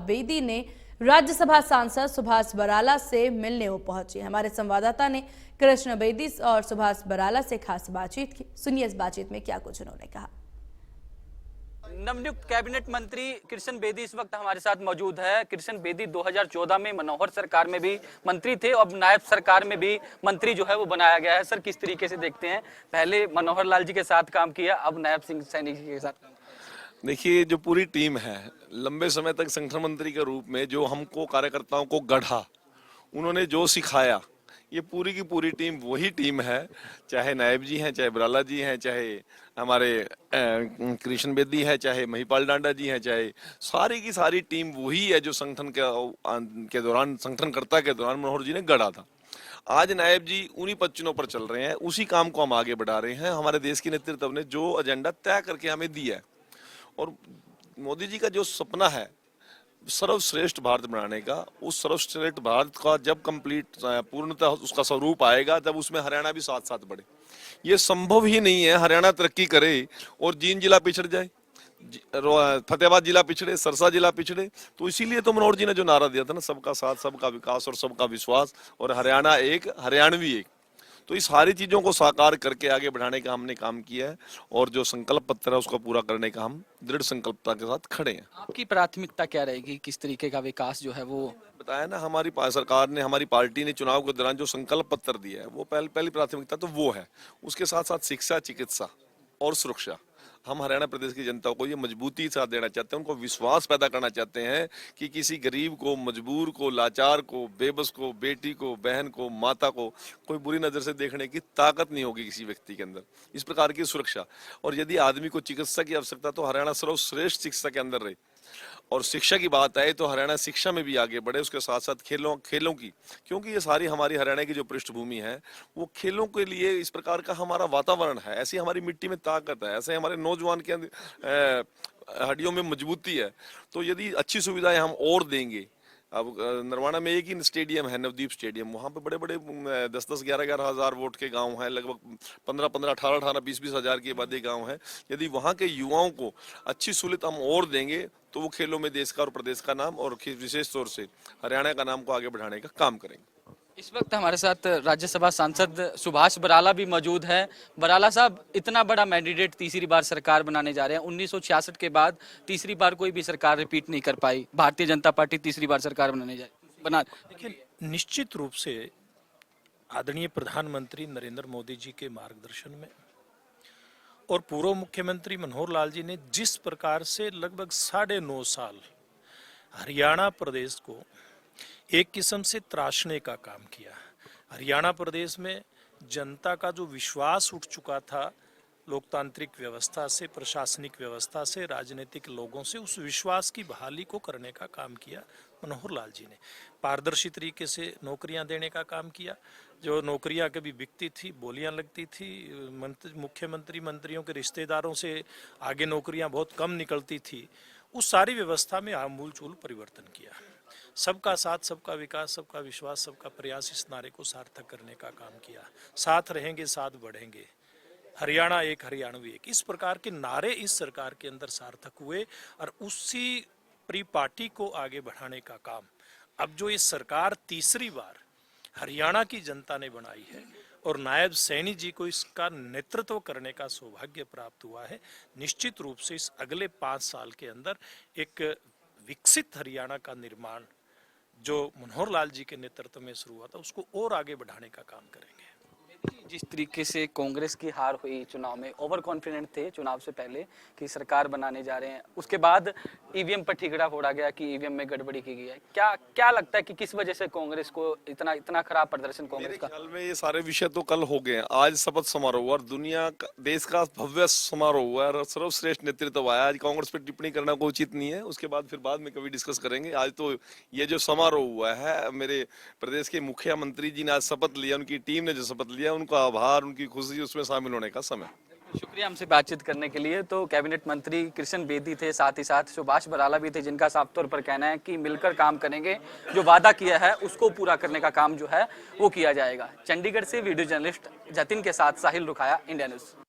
बेदी ने राज्यसभा सांसद सुभाष बराला से मिलने वो पहुंची। हमारे संवाददाता ने कृष्ण बेदी और सुभाष बराला से खास बातचीत की। सुनिए इस बातचीत में क्या कुछ उन्होंने कहा। नवनियुक्त कैबिनेट मंत्री कृष्ण बेदी इस वक्त हमारे साथ मौजूद है। कृष्ण बेदी 2014 में मनोहर सरकार में भी मंत्री थे, अब नायब सरकार में भी मंत्री जो है वो बनाया गया है। सर, किस तरीके से देखते हैं? पहले मनोहर लाल जी के साथ काम किया, अब नायब सिंह सैनी जी के साथ। देखिए, जो पूरी टीम है, लंबे समय तक संगठन मंत्री के रूप में जो हमको कार्यकर्ताओं को गढ़ा, उन्होंने जो सिखाया, ये पूरी की पूरी टीम वही टीम है। चाहे नायब जी हैं, चाहे बराला जी हैं, चाहे हमारे कृष्ण बेदी है, चाहे महिपाल डांडा जी हैं, चाहे सारी की सारी टीम वही है जो संगठन के दौरान, संगठनकर्ता के दौरान मनोहर जी ने गढ़ा था। आज नायब जी उन्हीं पच्चीनों पर चल रहे हैं, उसी काम को हम आगे बढ़ा रहे हैं। हमारे देश के नेतृत्व ने जो एजेंडा तय करके हमें दिया है, और मोदी जी का जो सपना है सर्वश्रेष्ठ भारत बनाने का, उस सर्वश्रेष्ठ भारत का जब कंप्लीट पूर्णतः उसका स्वरूप आएगा, तब उसमें हरियाणा भी साथ साथ बढ़े। ये संभव ही नहीं है हरियाणा तरक्की करे और जींद जिला पिछड़ जाए, फतेहाबाद जिला पिछड़े, सरसा जिला पिछड़े। तो इसीलिए तो मनोहर जी ने जो नारा दिया था ना, सबका साथ, सबका विकास और सबका विश्वास, और हरियाणा एक, हरियाणवी एक। तो इस सारी चीजों को साकार करके आगे बढ़ाने का हमने काम किया है, और जो संकल्प पत्र है उसको पूरा करने का हम दृढ़ संकल्पता के साथ खड़े हैं। आपकी प्राथमिकता क्या रहेगी? किस तरीके का विकास जो है वो बताया ना, हमारी सरकार ने, हमारी पार्टी ने चुनाव के दौरान जो संकल्प पत्र दिया है, वो पहली प्राथमिकता तो वो है। उसके साथ साथ शिक्षा, चिकित्सा और सुरक्षा। हम हरियाणा प्रदेश की जनता को ये मजबूती साथ देना चाहते हैं, उनको विश्वास पैदा करना चाहते हैं कि किसी गरीब को, मजबूर को, लाचार को, बेबस को, बेटी को, बहन को, माता को कोई बुरी नजर से देखने की ताकत नहीं होगी किसी व्यक्ति के अंदर। इस प्रकार की सुरक्षा, और यदि आदमी को चिकित्सा की आवश्यकता, तो हरियाणा सर्वश्रेष्ठ शिक्षा के अंदर रहे। और शिक्षा की बात आए तो हरियाणा शिक्षा में भी आगे बढ़े, उसके साथ साथ खेलों की, क्योंकि ये सारी हमारी हरियाणा की जो पृष्ठभूमि है, वो खेलों के लिए इस प्रकार का हमारा वातावरण है, ऐसी हमारी मिट्टी में ताकत है, ऐसे हमारे नौजवान के हड्डियों में मजबूती है। तो यदि अच्छी सुविधाएं हम और देंगे, अब नरवाना में एक ही स्टेडियम है, नवदीप स्टेडियम, वहाँ पे बड़े बड़े 10-10, 11-11 हजार वोट के गांव हैं, लगभग 15-15, 18-18, 20-20 हजार की आबादी गांव है। यदि वहाँ के युवाओं को अच्छी सहूलियत हम और देंगे, तो वो खेलों में देश का और प्रदेश का नाम, और विशेष तौर से हरियाणा का नाम को आगे बढ़ाने का काम करेंगे। इस वक्त हमारे साथ राज्यसभा सांसद सुभाष बराला भी मौजूद है। बराला साहब, इतना बड़ा मैंडेट तीसरी बार सरकार बनाने जा रहे हैं। 1966 के बाद तीसरी बार कोई भी सरकार रिपीट नहीं कर पाई। भारतीय जनता पार्टी तीसरी बार सरकार देखिए, निश्चित रूप से आदरणीय प्रधानमंत्री नरेंद्र मोदी जी के मार्गदर्शन में और पूर्व मुख्यमंत्री मनोहर लाल जी ने जिस प्रकार से लगभग 9.5 साल हरियाणा प्रदेश को एक किस्म से त्रासने का काम किया। हरियाणा प्रदेश में जनता का जो विश्वास उठ चुका था लोकतांत्रिक व्यवस्था से, प्रशासनिक व्यवस्था से, राजनीतिक लोगों से, उस विश्वास की बहाली को करने का काम किया मनोहर लाल जी ने। पारदर्शी तरीके से नौकरियां देने का काम किया। जो नौकरियां कभी बिकती थी, बोलियां लगती थी, मुख्यमंत्री मंत्रियों के रिश्तेदारों से आगे नौकरियां बहुत कम निकलती थी, उस सारी व्यवस्था में आमूलचूल परिवर्तन किया। सबका साथ, सबका विकास, सबका विश्वास, सबका प्रयास, इस नारे को सार्थक करने का काम किया। साथ रहेंगे, साथ बढ़ेंगे, हरियाणा एक, हरियाणवी एक, इस प्रकार के नारे इस सरकार के अंदर सार्थक हुए, और उसी परिपाटी को आगे बढ़ाने का काम अब जो ये सरकार तीसरी बार हरियाणा की जनता ने बनाई है, और नायब सैनी जी को इसका नेतृत्व करने का सौभाग्य प्राप्त हुआ है, निश्चित रूप से इस अगले 5 साल के अंदर एक विकसित हरियाणा का निर्माण जो मनोहर लाल जी के नेतृत्व में शुरू हुआ था, उसको और आगे बढ़ाने का काम करेंगे। जिस तरीके से कांग्रेस की हार हुई चुनाव में, ओवर कॉन्फिडेंट थे चुनाव से पहले कि सरकार बनाने जा रहे हैं, उसके बाद ईवीएम पर ठिकरा फोड़ा गया कि ईवीएम में गड़बड़ी की गई है। क्या लगता है कि किस वजह से कांग्रेस को इतना खराब प्रदर्शन कांग्रेस का? ख्याल में ये सारे विषय तो कल हो गए हैं। आज शपथ समारोह और देश का भव्य समारोह हुआ है, सर्वश्रेष्ठ नेतृत्व आया। आज कांग्रेस पर टिप्पणी करना कोई उचित नहीं है, उसके बाद में कभी डिस्कस करेंगे। आज तो ये जो समारोह हुआ है, मेरे प्रदेश के मुख्यमंत्री जी ने आज शपथ लिया, उनकी टीम ने जो शपथ लिया, उनका आभार, उनकी खुशी, उसमें शामिल होने का समय। शुक्रिया हमसे बातचीत करने के लिए। तो कैबिनेट मंत्री कृष्ण बेदी थे, साथ ही साथ सुभाष बराला भी थे, जिनका साफ तौर पर कहना है कि मिलकर काम करेंगे, जो वादा किया है उसको पूरा करने का काम जो है वो किया जाएगा। चंडीगढ़ से वीडियो जर्नलिस्ट जतिन के साथ साहिल रुखाया, इंडिया न्यूज।